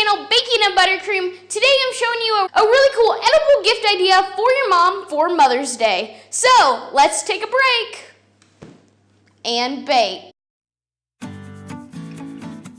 channel, Baking and Buttercream. Today I'm showing you a really cool edible gift idea for your mom for Mother's Day. So, let's take a break and bake.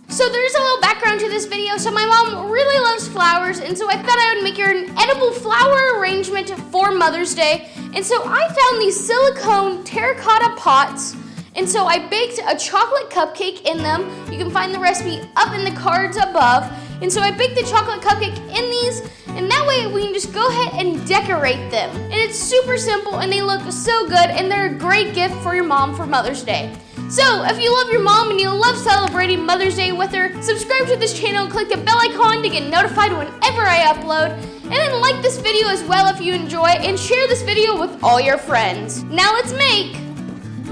So there's a little background to this video. So my mom really loves flowers, and so I thought I would make her an edible flower arrangement for Mother's Day. And so I found these silicone terracotta pots. And so I baked a chocolate cupcake in them. You can find the recipe up in the cards above. And so I baked the chocolate cupcake in these, and that way we can just go ahead and decorate them. And it's super simple, and they look so good, and they're a great gift for your mom for Mother's Day. So if you love your mom and you love celebrating Mother's Day with her, subscribe to this channel and click the bell icon to get notified whenever I upload. And then like this video as well if you enjoy, and share this video with all your friends. Now let's make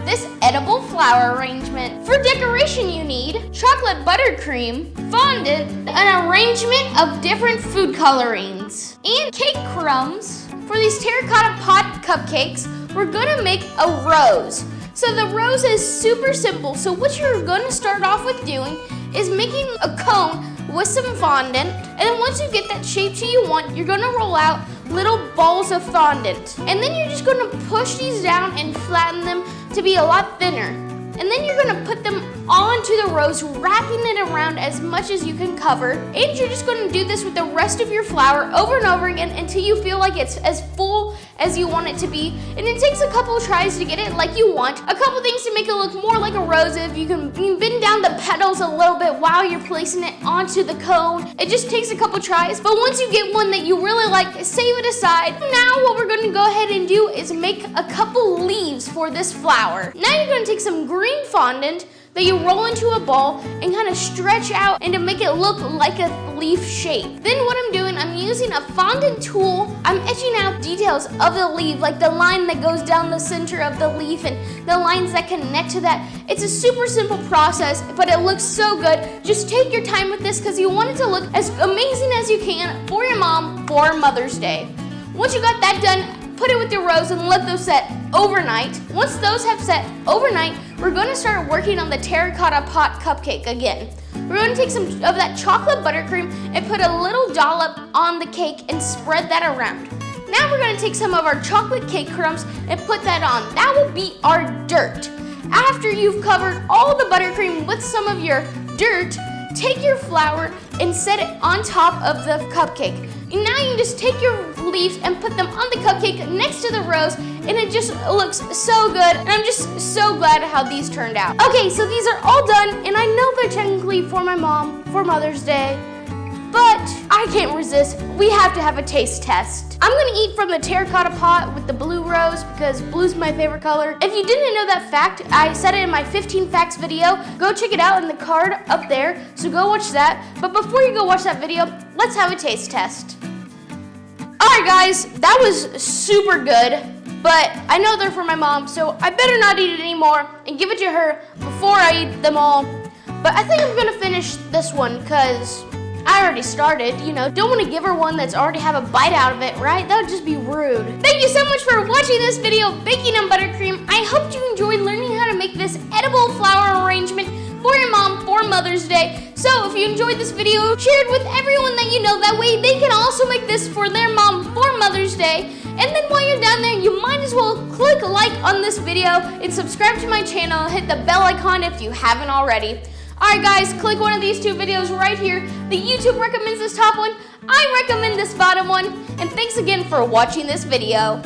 this edible flower arrangement. For decoration you need chocolate buttercream, fondant, an arrangement of different food colorings, and cake crumbs. For these terracotta pot cupcakes, we're gonna make a rose. So the rose is super simple. So what you're gonna start off with doing is making a cone with some fondant, and then once you get that shape you want, you're gonna roll out little balls of fondant. And then you're just gonna push these down and flatten them to be a lot thinner. And then you're gonna put them onto the rose, wrapping it around as much as you can cover. And you're just gonna do this with the rest of your flower over and over again until you feel like it's as full as you want it to be. And it takes a couple tries to get it like you want. A couple things to make it look more like a rose. If you can bend down the petals a little bit while you're placing it onto the cone. It just takes a couple tries. But once you get one that you really like, save it aside. Now what we're gonna go ahead and do is make a couple leaves for this flower. Now you're gonna take some green fondant that you roll into a ball and kind of stretch out and to make it look like a leaf shape. Then what I'm doing, I'm using a fondant tool. I'm etching out details of the leaf, like the line that goes down the center of the leaf and the lines that connect to that. It's a super simple process, but it looks so good. Just take your time with this because you want it to look as amazing as you can for your mom for Mother's Day. Once you got that done, put it with your rose and let those set overnight. Once those have set overnight, we're going to start working on the terracotta pot cupcake again. We're going to take some of that chocolate buttercream and put a little dollop on the cake and spread that around. Now we're going to take some of our chocolate cake crumbs and put that on. That will be our dirt. After you've covered all the buttercream with some of your dirt, take your flour and set it on top of the cupcake. And now you can just take your leaves and put them on the cupcake next to the rose, and it just looks so good. And I'm just so glad how these turned out. Okay, so these are all done, and I know they're technically for my mom for Mother's Day, but I can't resist. We have to have a taste test. I'm gonna eat from the terracotta pot with the blue rose because blue's my favorite color. If you didn't know that fact, I said it in my 15 facts video. Go check it out in the card up there, so go watch that. But before you go watch that video, let's have a taste test. Alright guys, that was super good, but I know they're for my mom, so I better not eat it anymore and give it to her before I eat them all. But I think I'm gonna finish this one because I already started, you know. Don't want to give her one that's already have a bite out of it, right? That would just be rude. Thank you so much for watching this video of Baking and Buttercream. I hope you enjoyed learning how to make this edible flower arrangement for your mom for Mother's Day. So if you enjoyed this video, share it with everyone that you know. That way they can also make this for their mom for Mother's Day. And then while you're down there, you might as well click like on this video and subscribe to my channel. Hit the bell icon if you haven't already. Alright guys, click one of these two videos right here. The YouTube recommends this top one. I recommend this bottom one. And thanks again for watching this video.